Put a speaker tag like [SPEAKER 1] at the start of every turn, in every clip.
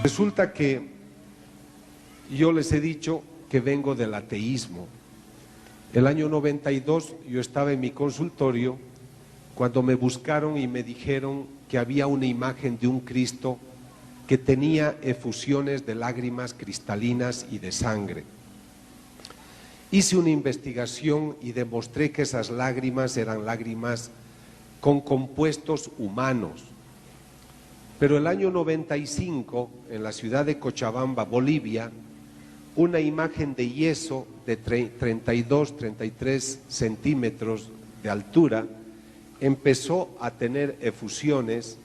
[SPEAKER 1] Resulta que yo les he dicho que vengo del ateísmo. El año 92 yo estaba en mi consultorio cuando me buscaron y me dijeron que había una imagen de un Cristo que tenía efusiones de lágrimas cristalinas y de sangre. Hice una investigación y demostré que esas lágrimas eran lágrimas con compuestos humanos. Pero el año 95, en la ciudad de Cochabamba, Bolivia, una imagen de yeso de 32, 33 centímetros de altura empezó a tener efusiones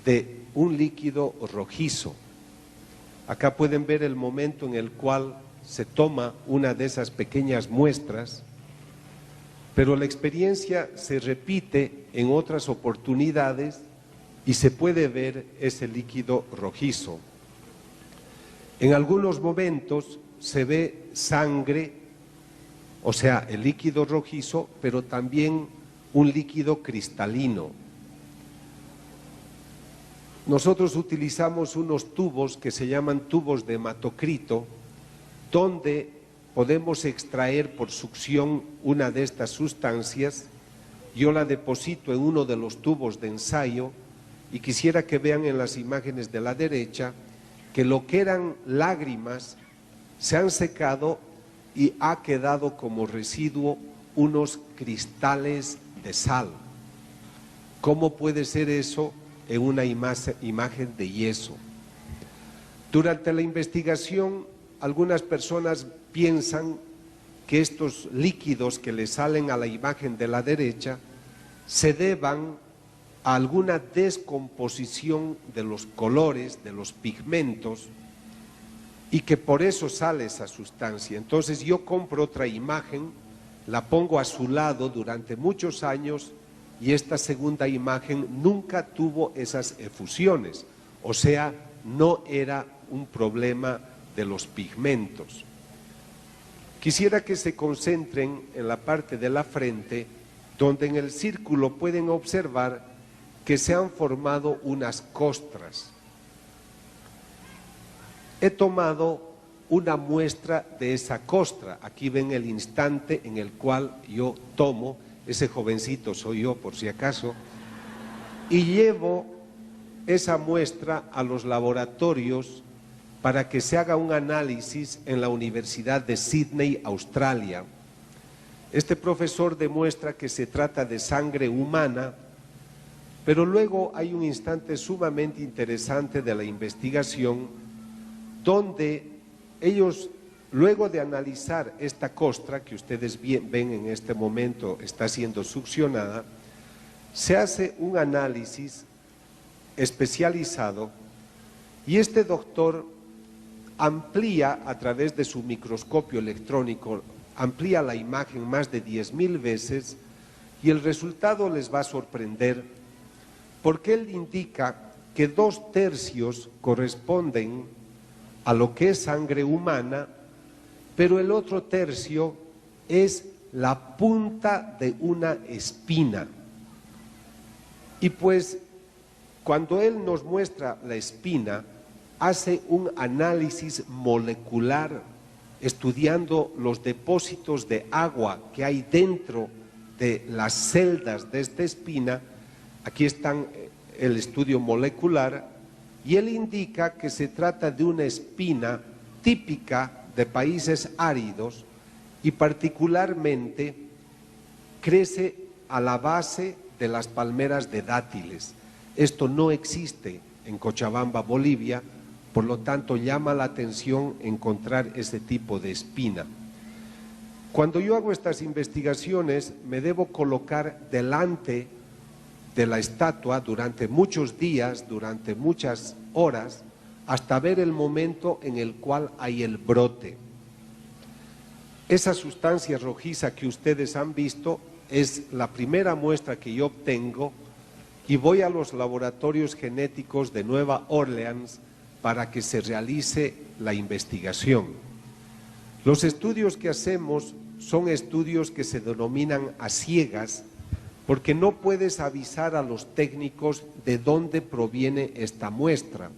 [SPEAKER 1] de un líquido rojizo. Acá pueden ver el momento en el cual se toma una de esas pequeñas muestras, pero la experiencia se repite en otras oportunidades y se puede ver ese líquido rojizo. En algunos momentos se ve sangre, o sea, el líquido rojizo, pero también un líquido cristalino. Nosotros utilizamos unos tubos que se llaman tubos de hematocrito, donde podemos extraer por succión una de estas sustancias. Yo la deposito en uno de los tubos de ensayo y quisiera que vean en las imágenes de la derecha que lo que eran lágrimas se han secado y ha quedado como residuo unos cristales de sal. ¿Cómo puede ser eso en una imagen de yeso? Durante la investigación, algunas personas piensan que estos líquidos que le salen a la imagen de la derecha se deban a alguna descomposición de los colores, de los pigmentos, y que por eso sale esa sustancia. Entonces yo compro otra imagen, la pongo a su lado durante muchos años y esta segunda imagen nunca tuvo esas efusiones, o sea, no era un problema de los pigmentos. Quisiera que se concentren en la parte de la frente, donde en el círculo pueden observar que se han formado unas costras. He tomado una muestra de esa costra. Aquí ven el instante en el cual yo tomo, ese jovencito soy yo por si acaso, y llevo esa muestra a los laboratorios para que se haga un análisis en la Universidad de Sydney, Australia. Este profesor demuestra que se trata de sangre humana, pero luego hay un instante sumamente interesante de la investigación donde ellos, luego de analizar esta costra que ustedes ven en este momento está siendo succionada, se hace un análisis especializado y este doctor amplía a través de su microscopio electrónico, amplía la imagen más de 10.000 veces y el resultado les va a sorprender porque él indica que 2/3 corresponden a lo que es sangre humana, pero el otro tercio es la punta de una espina. Y pues cuando él nos muestra la espina, hace un análisis molecular estudiando los depósitos de agua que hay dentro de las celdas de esta espina. Aquí están el estudio molecular y él indica que se trata de una espina típica de países áridos y particularmente crece a la base de las palmeras de dátiles. Esto no existe en Cochabamba, Bolivia, por lo tanto llama la atención encontrar ese tipo de espina. Cuando yo hago estas investigaciones me debo colocar delante de la estatua durante muchos días, durante muchas horas, hasta ver el momento en el cual hay el brote. Esa sustancia rojiza que ustedes han visto es la primera muestra que yo obtengo y voy a los laboratorios genéticos de Nueva Orleans para que se realice la investigación. Los estudios que hacemos son estudios que se denominan a ciegas, porque no puedes avisar a los técnicos de dónde proviene esta muestra.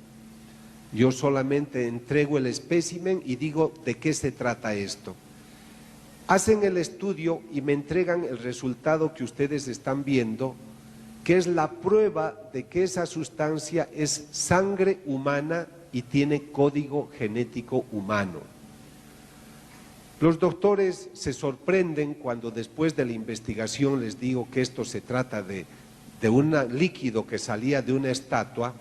[SPEAKER 1] Yo solamente entrego el espécimen y digo de qué se trata esto. Hacen el estudio y me entregan el resultado que ustedes están viendo, que es la prueba de que esa sustancia es sangre humana y tiene código genético humano. Los doctores se sorprenden cuando después de la investigación les digo que esto se trata de un líquido que salía de una estatua,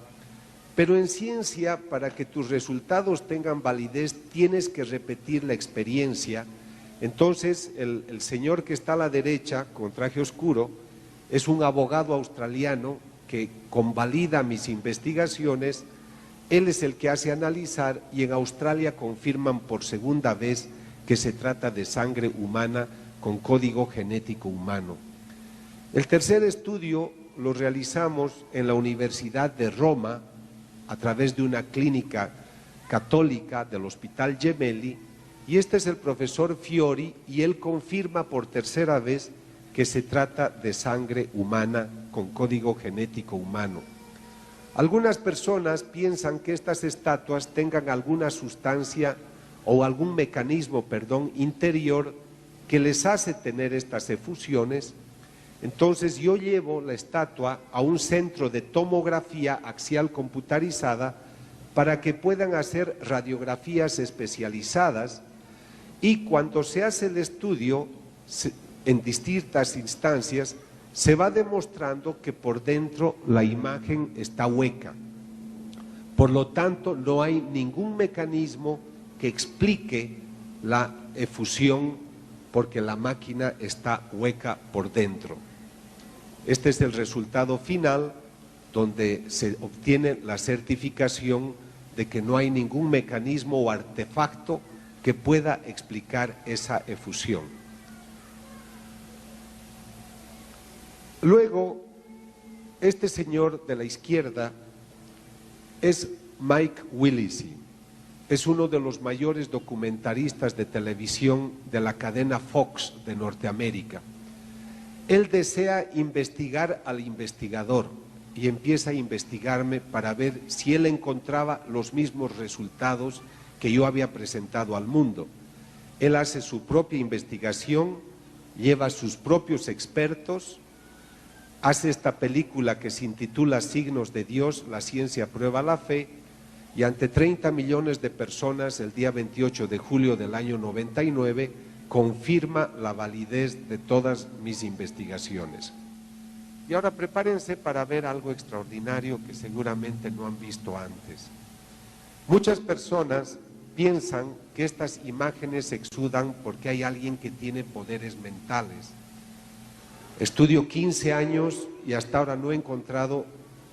[SPEAKER 1] pero en ciencia, para que tus resultados tengan validez, tienes que repetir la experiencia. Entonces, el señor que está a la derecha, con traje oscuro, es un abogado australiano que convalida mis investigaciones. Él es el que hace analizar y en Australia confirman por segunda vez que se trata de sangre humana con código genético humano. El tercer estudio lo realizamos en la Universidad de Roma a través de una clínica católica del Hospital Gemelli, y este es el profesor Fiori y él confirma por tercera vez que se trata de sangre humana con código genético humano. Algunas personas piensan que estas estatuas tengan alguna sustancia o algún mecanismo, interior que les hace tener estas efusiones. Entonces yo llevo la estatua a un centro de tomografía axial computarizada para que puedan hacer radiografías especializadas, y cuando se hace el estudio en distintas instancias se va demostrando que por dentro la imagen está hueca. Por lo tanto, no hay ningún mecanismo que explique la efusión porque la máquina está hueca por dentro. Este es el resultado final donde se obtiene la certificación de que no hay ningún mecanismo o artefacto que pueda explicar esa efusión. Luego, este señor de la izquierda es Mike Willesee. Es uno de los mayores documentaristas de televisión de la cadena Fox de Norteamérica. Él desea investigar al investigador y empieza a investigarme para ver si él encontraba los mismos resultados que yo había presentado al mundo. Él hace su propia investigación, lleva sus propios expertos, hace esta película que se intitula Signos de Dios, la ciencia prueba la fe, y ante 30 millones de personas, el día 28 de julio del año 99, confirma la validez de todas mis investigaciones. Y ahora prepárense para ver algo extraordinario que seguramente no han visto antes. Muchas personas piensan que estas imágenes se exudan porque hay alguien que tiene poderes mentales. Estudio 15 años y hasta ahora no he encontrado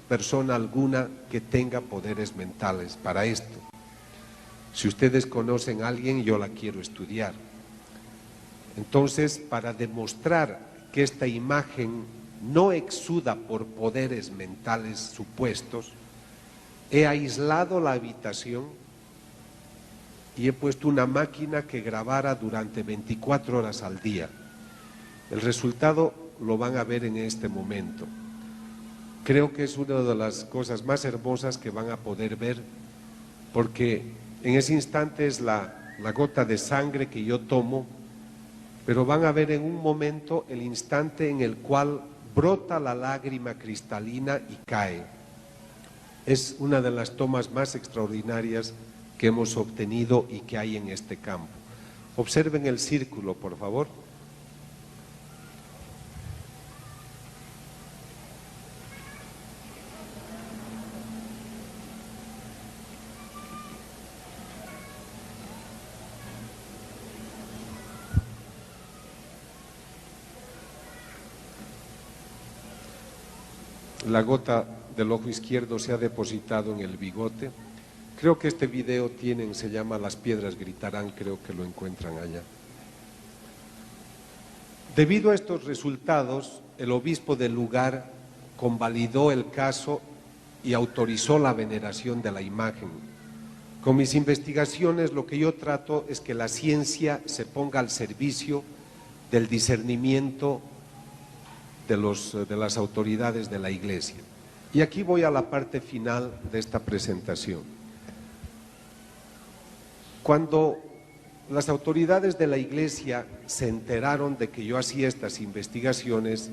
[SPEAKER 1] persona alguna que tenga poderes mentales para esto. Si ustedes conocen a alguien, yo la quiero estudiar. Entonces, para demostrar que esta imagen no exuda por poderes mentales supuestos, he aislado la habitación y he puesto una máquina que grabara durante 24 horas al día. El resultado lo van a ver en este momento. Creo que es una de las cosas más hermosas que van a poder ver, porque en ese instante es la gota de sangre que yo tomo, pero van a ver en un momento el instante en el cual brota la lágrima cristalina y cae. Es una de las tomas más extraordinarias que hemos obtenido y que hay en este campo. Observen el círculo, por favor. La gota del ojo izquierdo se ha depositado en el bigote. Creo que este video se llama Las piedras gritarán, creo que lo encuentran allá. Debido a estos resultados, el obispo del lugar convalidó el caso y autorizó la veneración de la imagen. Con mis investigaciones lo que yo trato es que la ciencia se ponga al servicio del discernimiento de las autoridades de la Iglesia. Y aquí voy a la parte final de esta presentación. Cuando las autoridades de la Iglesia se enteraron de que yo hacía estas investigaciones,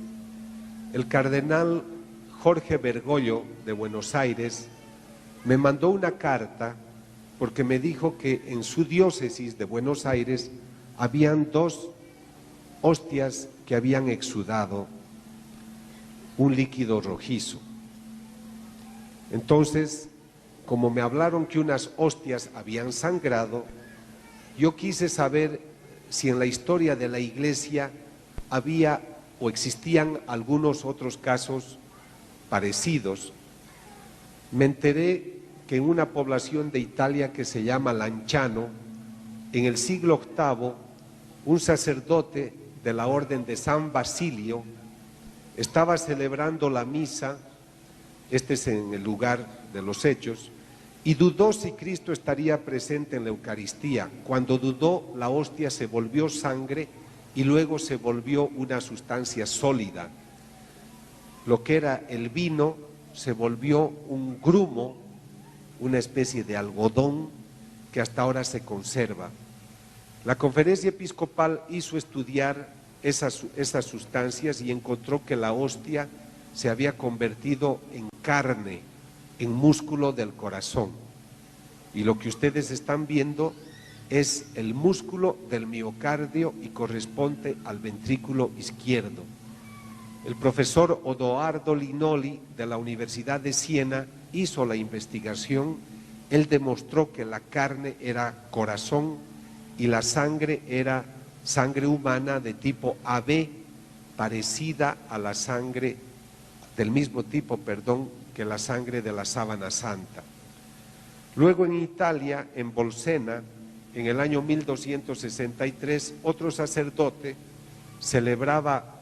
[SPEAKER 1] el cardenal Jorge Bergoglio de Buenos Aires me mandó una carta porque me dijo que en su diócesis de Buenos Aires habían 2 hostias que habían exudado un líquido rojizo. Entonces, como me hablaron que unas hostias habían sangrado, yo quise saber si en la historia de la Iglesia había o existían algunos otros casos parecidos. Me enteré que en una población de Italia que se llama Lanciano, en el siglo VIII, un sacerdote de la orden de San Basilio estaba celebrando la misa, este es en el lugar de los hechos, y dudó si Cristo estaría presente en la Eucaristía. Cuando dudó, la hostia se volvió sangre y luego se volvió una sustancia sólida. Lo que era el vino se volvió un grumo, una especie de algodón que hasta ahora se conserva. La Conferencia Episcopal hizo estudiar esas sustancias y encontró que la hostia se había convertido en carne, en músculo del corazón. Y lo que ustedes están viendo es el músculo del miocardio y corresponde al ventrículo izquierdo. El profesor Odoardo Linoli de la Universidad de Siena hizo la investigación. Él demostró que la carne era corazón y la sangre era sangre humana de tipo AB, parecida a la sangre, del mismo tipo, que la sangre de la sábana santa. Luego en Italia, en Bolsena, en el año 1263, otro sacerdote celebraba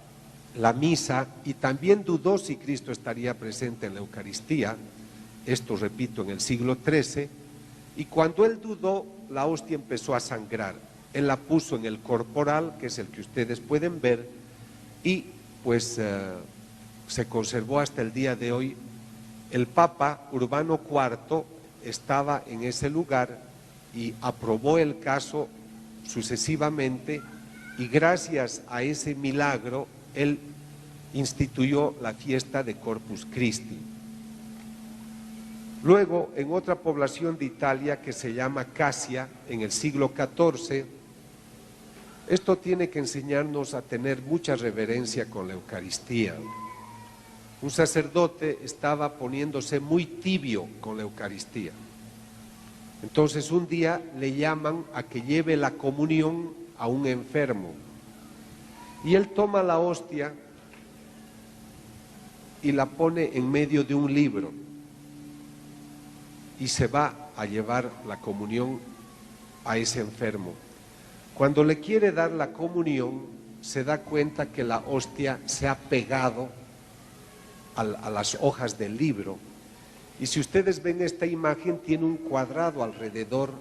[SPEAKER 1] la misa y también dudó si Cristo estaría presente en la Eucaristía, esto repito en el siglo XIII, y cuando él dudó, la hostia empezó a sangrar. Él la puso en el corporal, que es el que ustedes pueden ver, y pues se conservó hasta el día de hoy. El Papa Urbano IV estaba en ese lugar y aprobó el caso sucesivamente, y gracias a ese milagro él instituyó la fiesta de Corpus Christi. Luego, en otra población de Italia que se llama Casia, en el siglo XIV, esto tiene que enseñarnos a tener mucha reverencia con la Eucaristía. Un sacerdote estaba poniéndose muy tibio con la Eucaristía. Entonces un día le llaman a que lleve la comunión a un enfermo. Y él toma la hostia y la pone en medio de un libro. Y se va a llevar la comunión a ese enfermo. Cuando le quiere dar la comunión, se da cuenta que la hostia se ha pegado a las hojas del libro. Y si ustedes ven esta imagen, tiene un cuadrado alrededor,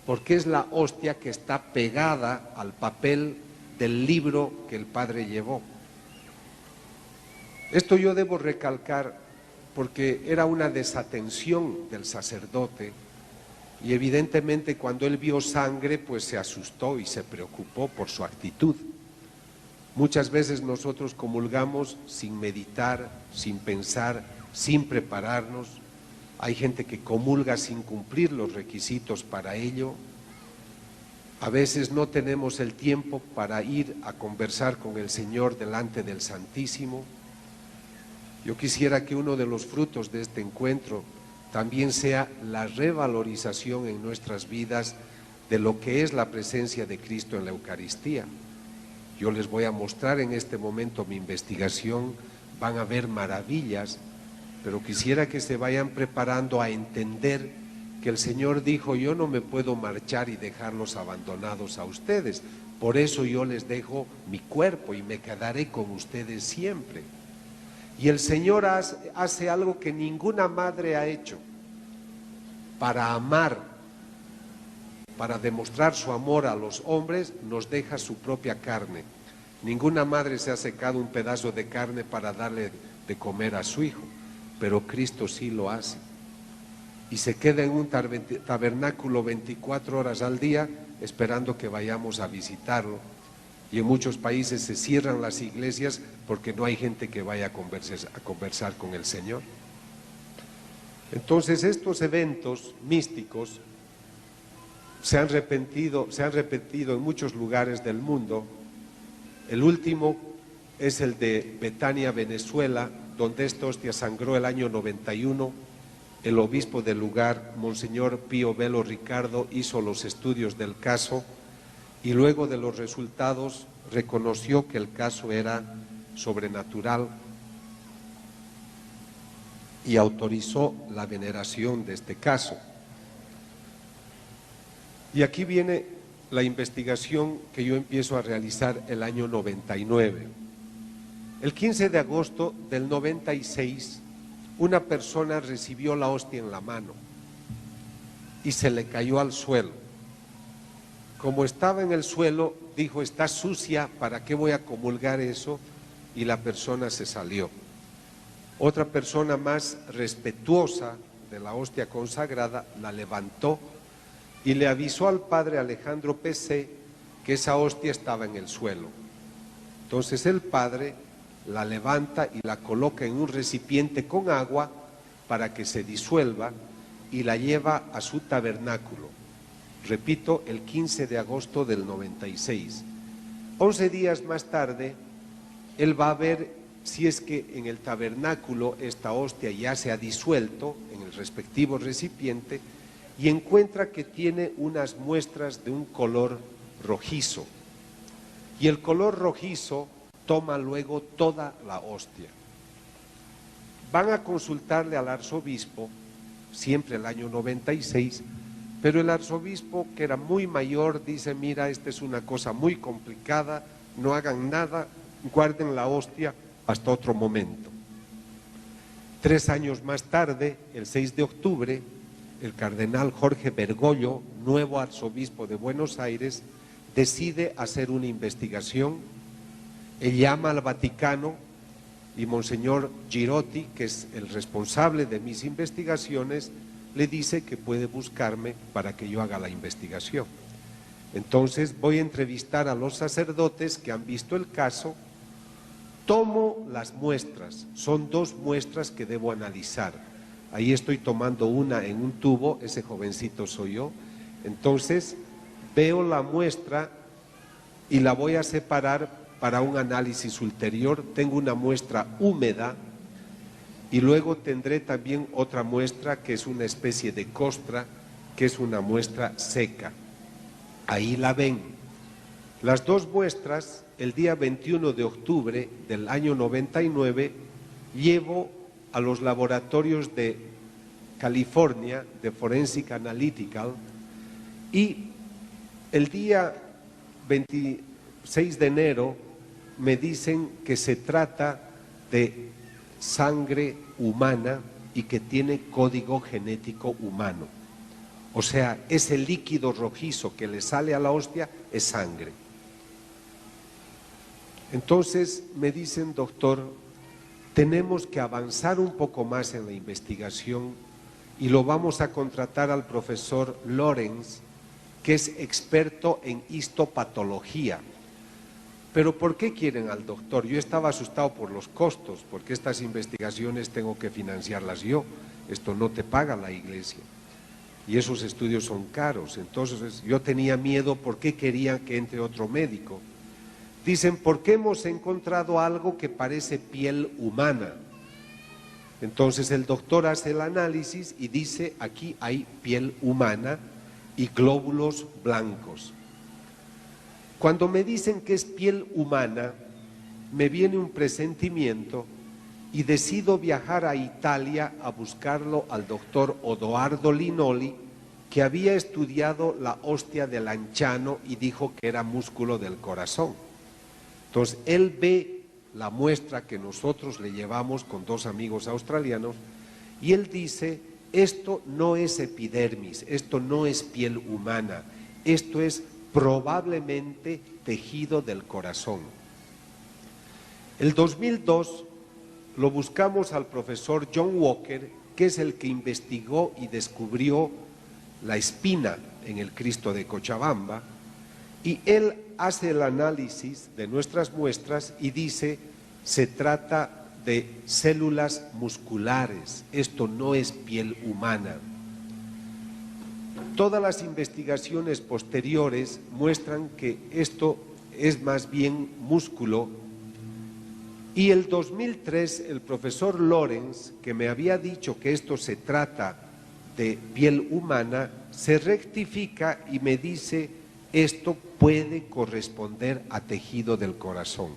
[SPEAKER 1] porque es la hostia que está pegada al papel del libro que el padre llevó. Esto yo debo recalcar porque era una desatención del sacerdote, y evidentemente cuando él vio sangre pues se asustó y se preocupó por su actitud. Muchas veces nosotros comulgamos sin meditar, sin pensar, sin prepararnos. Hay gente que comulga sin cumplir los requisitos para ello. A veces no tenemos el tiempo para ir a conversar con el Señor delante del Santísimo. Yo quisiera que uno de los frutos de este encuentro también sea la revalorización en nuestras vidas de lo que es la presencia de Cristo en la Eucaristía. Yo les voy a mostrar en este momento mi investigación, van a ver maravillas, pero quisiera que se vayan preparando a entender que el Señor dijo: yo no me puedo marchar y dejarlos abandonados a ustedes, por eso yo les dejo mi cuerpo y me quedaré con ustedes siempre. Y el Señor hace algo que ninguna madre ha hecho. Para amar, para demostrar su amor a los hombres, nos deja su propia carne. Ninguna madre se ha secado un pedazo de carne para darle de comer a su hijo, pero Cristo sí lo hace. y se queda en un tabernáculo 24 horas al día esperando que vayamos a visitarlo. Y en muchos países se cierran las iglesias porque no hay gente que vaya a conversar con el Señor. Entonces estos eventos místicos se han repetido en muchos lugares del mundo. El último es el de Betania, Venezuela, donde esta hostia sangró el año 91. El obispo del lugar, Monseñor Pío Velo Ricardo, hizo los estudios del caso y luego de los resultados reconoció que el caso era sobrenatural y autorizó la veneración de este caso. Y aquí viene la investigación que yo empiezo a realizar el año 99. El 15 de agosto del 96, una persona recibió la hostia en la mano y se le cayó al suelo. Como estaba en el suelo, dijo: está sucia, ¿para qué voy a comulgar eso? Y la persona se salió. Otra persona más respetuosa de la hostia consagrada la levantó y le avisó al padre Alejandro P.C. que esa hostia estaba en el suelo. Entonces el padre la levanta y la coloca en un recipiente con agua para que se disuelva y la lleva a su tabernáculo. Repito, el 15 de agosto del 96. 11 días más tarde, él va a ver si es que en el tabernáculo esta hostia ya se ha disuelto en el respectivo recipiente y encuentra que tiene unas muestras de un color rojizo. Y el color rojizo toma luego toda la hostia. Van a consultarle al arzobispo, siempre el año 96, pero el arzobispo, que era muy mayor, dice: mira, esta es una cosa muy complicada, no hagan nada, guarden la hostia hasta otro momento. 3 años más tarde, el 6 de octubre, el cardenal Jorge Bergoglio, nuevo arzobispo de Buenos Aires, decide hacer una investigación. Él llama al Vaticano y Monseñor Girotti, que es el responsable de mis investigaciones, le dice que puede buscarme para que yo haga la investigación. Entonces voy a entrevistar a los sacerdotes que han visto el caso, tomo las muestras, son 2 muestras que debo analizar. Ahí estoy tomando una en un tubo, ese jovencito soy yo. Entonces veo la muestra y la voy a separar para un análisis ulterior. Tengo una muestra húmeda y luego tendré también otra muestra que es una especie de costra, que es una muestra seca. Ahí la ven. Las 2 muestras, el día 21 de octubre del año 99, llevo a los laboratorios de California, de Forensic Analytical, y el día 26 de enero me dicen que se trata de sangre humana y que tiene código genético humano. O sea, ese líquido rojizo que le sale a la hostia es sangre. Entonces me dicen: doctor, tenemos que avanzar un poco más en la investigación y lo vamos a contratar al profesor Lorenz, que es experto en histopatología. Pero ¿por qué quieren al doctor? Yo estaba asustado por los costos, porque estas investigaciones tengo que financiarlas yo. Esto no te paga la iglesia. Y esos estudios son caros. Entonces yo tenía miedo. ¿Por qué querían que entre otro médico? Dicen: porque hemos encontrado algo que parece piel humana. Entonces el doctor hace el análisis y dice: aquí hay piel humana y glóbulos blancos. Cuando me dicen que es piel humana, me viene un presentimiento y decido viajar a Italia a buscarlo al doctor Odoardo Linoli, que había estudiado la hostia del Lanciano y dijo que era músculo del corazón. Entonces él ve la muestra que nosotros le llevamos con 2 amigos australianos y él dice: esto no es epidermis, esto no es piel humana, esto es probablemente tejido del corazón. El 2002 lo buscamos al profesor John Walker que es el que investigó y descubrió la espina en el Cristo de Cochabamba, y él hace el análisis de nuestras muestras y dice, se trata de células musculares, esto no es piel humana. Todas las investigaciones posteriores muestran que esto es más bien músculo, y el 2003 el profesor Lorenz, que me había dicho que esto se trata de piel humana, se rectifica y me dice, esto puede corresponder a tejido del corazón.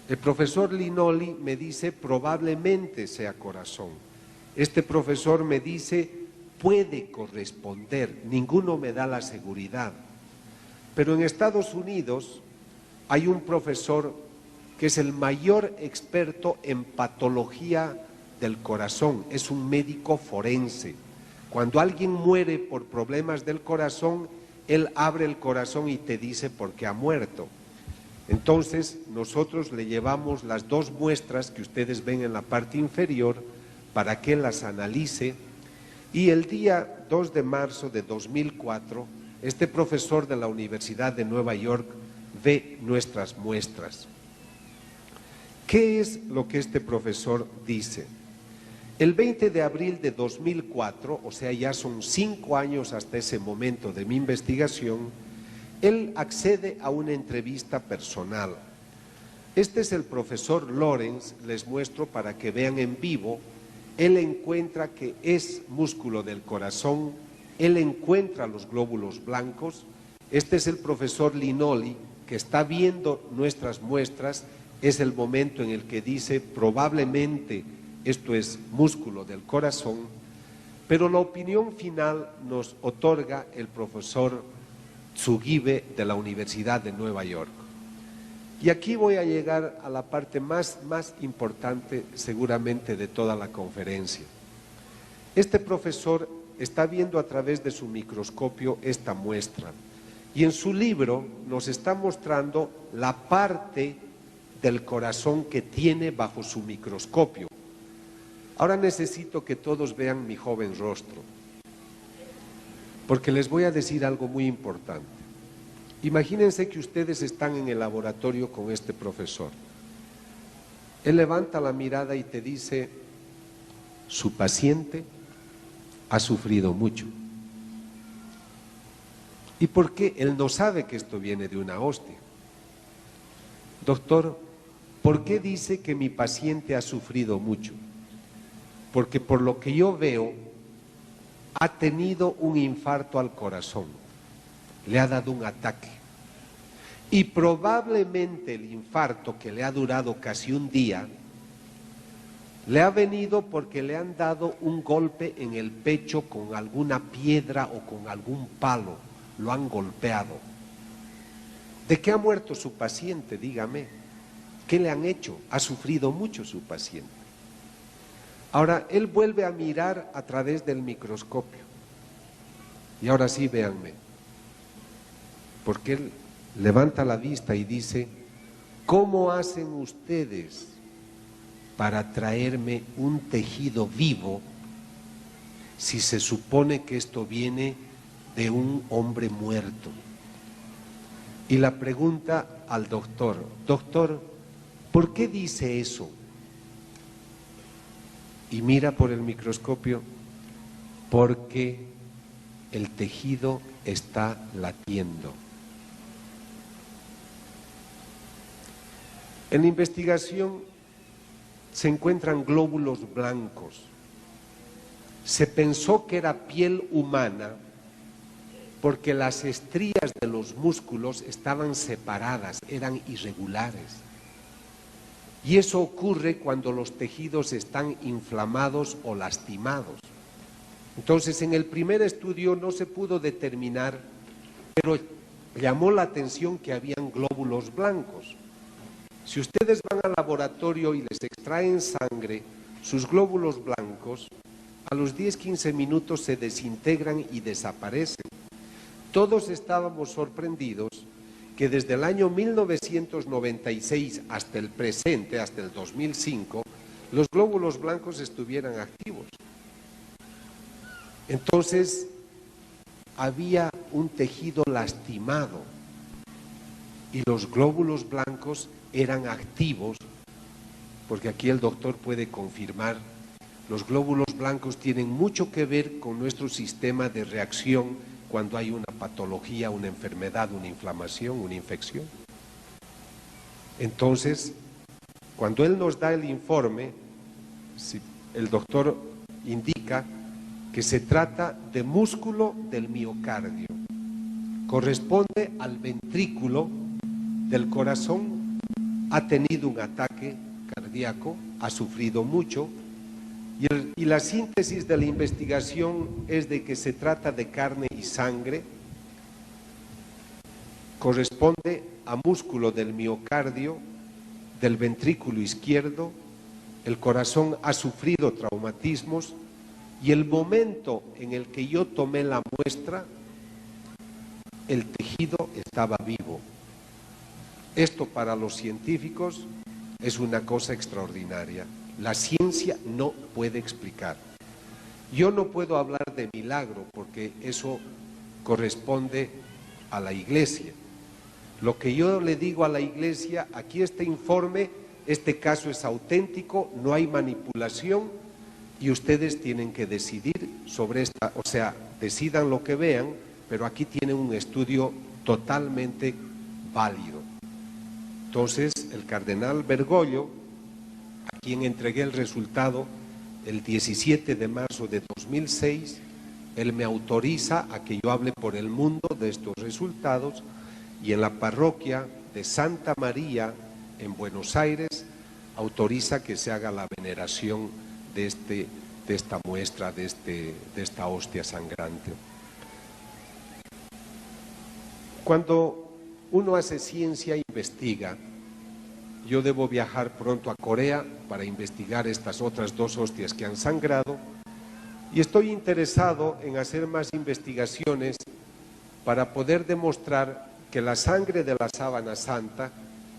[SPEAKER 1] El profesor Linoli me dice, probablemente sea corazón. Este profesor me dice, puede corresponder, ninguno me da la seguridad. Pero en Estados Unidos hay un profesor que es el mayor experto en patología del corazón, es un médico forense. Cuando alguien muere por problemas del corazón, él abre el corazón y te dice por qué ha muerto. Entonces, nosotros le llevamos las dos muestras que ustedes ven en la parte inferior para que las analice, y el día 2 de marzo de 2004, este profesor de la Universidad de Nueva York ve nuestras muestras. ¿Qué es lo que este profesor dice? El 20 de abril de 2004, o sea, ya son 5 años hasta ese momento de mi investigación, él accede a una entrevista personal. Este es el profesor Lorenz, les muestro para que vean en vivo. Él encuentra que es músculo del corazón, él encuentra los glóbulos blancos. Este es el profesor Linoli, que está viendo nuestras muestras. Es el momento en el que dice, probablemente esto es músculo del corazón, pero la opinión final nos otorga el profesor Tsugibe de la Universidad de Nueva York. Y aquí voy a llegar a la parte más importante seguramente de toda la conferencia. Este profesor está viendo a través de su microscopio esta muestra, y en su libro nos está mostrando la parte del corazón que tiene bajo su microscopio. Ahora necesito que todos vean mi joven rostro, porque les voy a decir algo muy importante. Imagínense que ustedes están en el laboratorio con este profesor. Él levanta la mirada y te dice, su paciente ha sufrido mucho. ¿Y por qué? Él no sabe que esto viene de una hostia. Doctor, ¿por qué dice que mi paciente ha sufrido mucho? Porque por lo que yo veo, ha tenido un infarto al corazón, le ha dado un ataque. Y probablemente el infarto, que le ha durado casi un día, le ha venido porque le han dado un golpe en el pecho con alguna piedra o con algún palo, lo han golpeado. ¿De qué ha muerto su paciente? Dígame. ¿Qué le han hecho? Ha sufrido mucho su paciente. Ahora, él vuelve a mirar a través del microscopio. Y ahora sí, véanme. Porque él levanta la vista y dice, ¿cómo hacen ustedes para traerme un tejido vivo si se supone que esto viene de un hombre muerto? Y la pregunta al doctor, doctor, ¿por qué dice eso? Y mira por el microscopio, porque el tejido está latiendo. En la investigación se encuentran glóbulos blancos. Se pensó que era piel humana porque las estrías de los músculos estaban separadas, eran irregulares. Y eso ocurre cuando los tejidos están inflamados o lastimados. Entonces, en el primer estudio no se pudo determinar, pero llamó la atención que habían glóbulos blancos. Si ustedes van al laboratorio y les extraen sangre, sus glóbulos blancos a los 10-15 minutos se desintegran y desaparecen. Todos estábamos sorprendidos que desde el año 1996 hasta el presente, hasta el 2005, los glóbulos blancos estuvieran activos. Entonces, había un tejido lastimado y los glóbulos blancos eran activos, porque aquí el doctor puede confirmar, los glóbulos blancos tienen mucho que ver con nuestro sistema de reacción cuando hay una patología, una enfermedad, una inflamación, una infección. Entonces, cuando él nos da el informe, el doctor indica que se trata de músculo del miocardio, corresponde al ventrículo del corazón, ha tenido un ataque cardíaco, ha sufrido mucho, y la síntesis de la investigación es de que se trata de carne y sangre, corresponde a músculo del miocardio, del ventrículo izquierdo, el corazón ha sufrido traumatismos y el momento en el que yo tomé la muestra, el tejido estaba vivo. Esto para los científicos es una cosa extraordinaria. La ciencia no puede explicar. Yo no puedo hablar de milagro porque eso corresponde a la Iglesia. Lo que yo le digo a la Iglesia, aquí este informe, este caso es auténtico, no hay manipulación y ustedes tienen que decidir sobre esta, o sea, decidan lo que vean, pero aquí tienen un estudio totalmente válido. Entonces, el cardenal Bergoglio, a quien entregué el resultado el 17 de marzo de 2006, él me autoriza a que yo hable por el mundo de estos resultados y en la parroquia de Santa María en Buenos Aires autoriza que se haga la veneración de esta muestra, de esta hostia sangrante. Cuando uno hace ciencia e investiga, yo debo viajar pronto a Corea para investigar estas otras dos hostias que han sangrado y estoy interesado en hacer más investigaciones para poder demostrar que la sangre de la sábana santa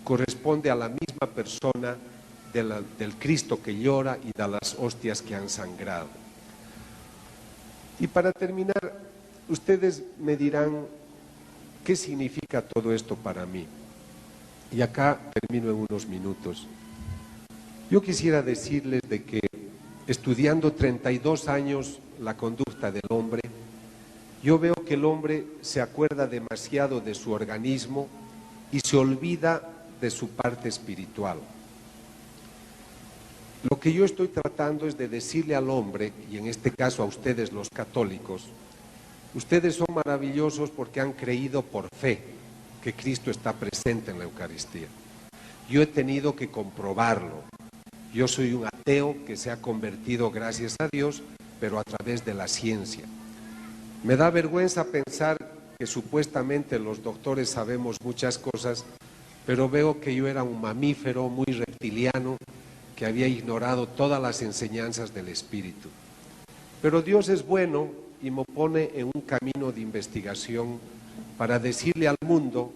[SPEAKER 1] corresponde a la misma persona del Cristo que llora y de las hostias que han sangrado. Y para terminar, ustedes me dirán, ¿qué significa todo esto para mí? Y acá termino en unos minutos. Yo quisiera decirles de que estudiando 32 años la conducta del hombre, yo veo que el hombre se acuerda demasiado de su organismo y se olvida de su parte espiritual. Lo que yo estoy tratando es de decirle al hombre, y en este caso a ustedes los católicos, ustedes son maravillosos porque han creído por fe que Cristo está presente en la Eucaristía. Yo he tenido que comprobarlo. Yo soy un ateo que se ha convertido, gracias a Dios, pero a través de la ciencia. Me da vergüenza pensar que supuestamente los doctores sabemos muchas cosas, pero veo que yo era un mamífero muy reptiliano que había ignorado todas las enseñanzas del Espíritu. Pero Dios es bueno y me pone en un camino de investigación para decirle al mundo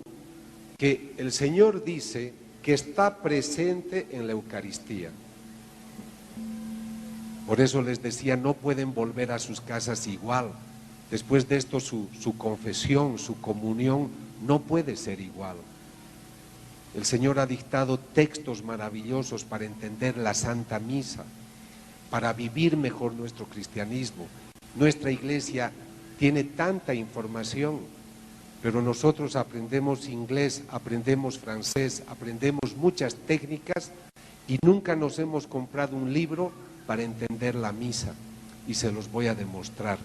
[SPEAKER 1] que el Señor dice que está presente en la Eucaristía. Por eso les decía, no pueden volver a sus casas igual. Después de esto su confesión, su comunión no puede ser igual. El Señor ha dictado textos maravillosos para entender la Santa Misa, para vivir mejor nuestro cristianismo. Nuestra iglesia tiene tanta información, pero nosotros aprendemos inglés, aprendemos francés, aprendemos muchas técnicas y nunca nos hemos comprado un libro para entender la misa y se los voy a demostrar.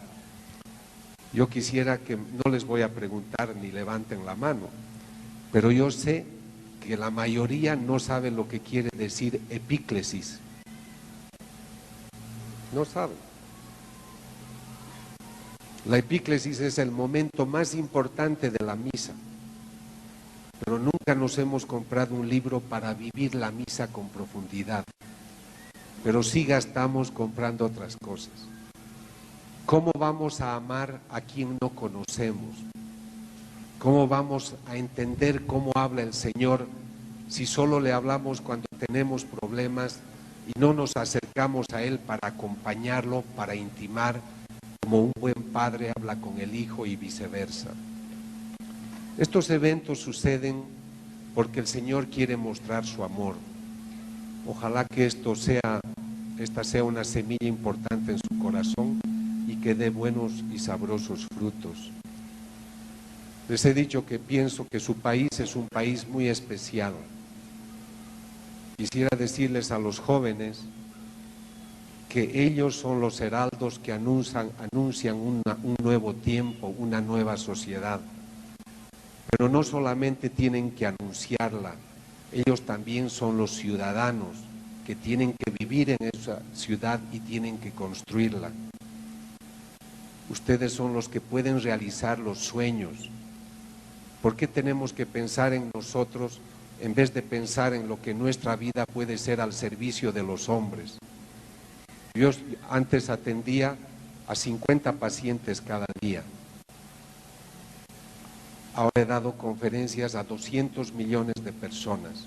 [SPEAKER 1] Yo quisiera que, no les voy a preguntar ni levanten la mano, pero yo sé que la mayoría no sabe lo que quiere decir epíclesis. No saben. La epíclesis es el momento más importante de la misa, pero nunca nos hemos comprado un libro para vivir la misa con profundidad, pero sí gastamos comprando otras cosas. ¿Cómo vamos a amar a quien no conocemos? ¿Cómo vamos a entender cómo habla el Señor si solo le hablamos cuando tenemos problemas y no nos acercamos a Él para acompañarlo, para intimar, como un buen padre habla con el hijo y viceversa. Estos eventos suceden porque el Señor quiere mostrar su amor. Ojalá que esta sea una semilla importante en su corazón y que dé buenos y sabrosos frutos. Les he dicho que pienso que su país es un país muy especial. Quisiera decirles a los jóvenes que ellos son los heraldos que anuncian un nuevo tiempo, una nueva sociedad. Pero no solamente tienen que anunciarla, ellos también son los ciudadanos que tienen que vivir en esa ciudad y tienen que construirla. Ustedes son los que pueden realizar los sueños. ¿Por qué tenemos que pensar en nosotros en vez de pensar en lo que nuestra vida puede ser al servicio de los hombres? Yo antes atendía a 50 pacientes cada día. Ahora he dado conferencias a 200 millones de personas.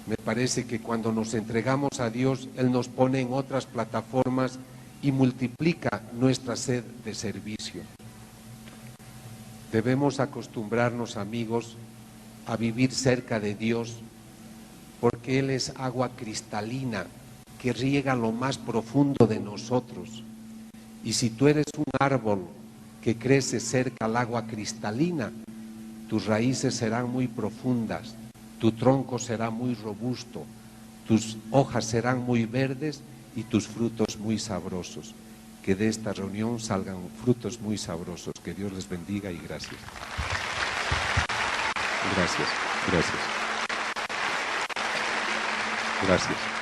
[SPEAKER 1] Me parece que cuando nos entregamos a Dios, Él nos pone en otras plataformas y multiplica nuestra sed de servicio. Debemos acostumbrarnos, amigos, a vivir cerca de Dios, porque Él es agua cristalina que riega lo más profundo de nosotros. Y si tú eres un árbol que crece cerca al agua cristalina, tus raíces serán muy profundas, tu tronco será muy robusto, tus hojas serán muy verdes y tus frutos muy sabrosos. Que de esta reunión salgan frutos muy sabrosos. Que Dios les bendiga y gracias. Gracias, gracias. Gracias.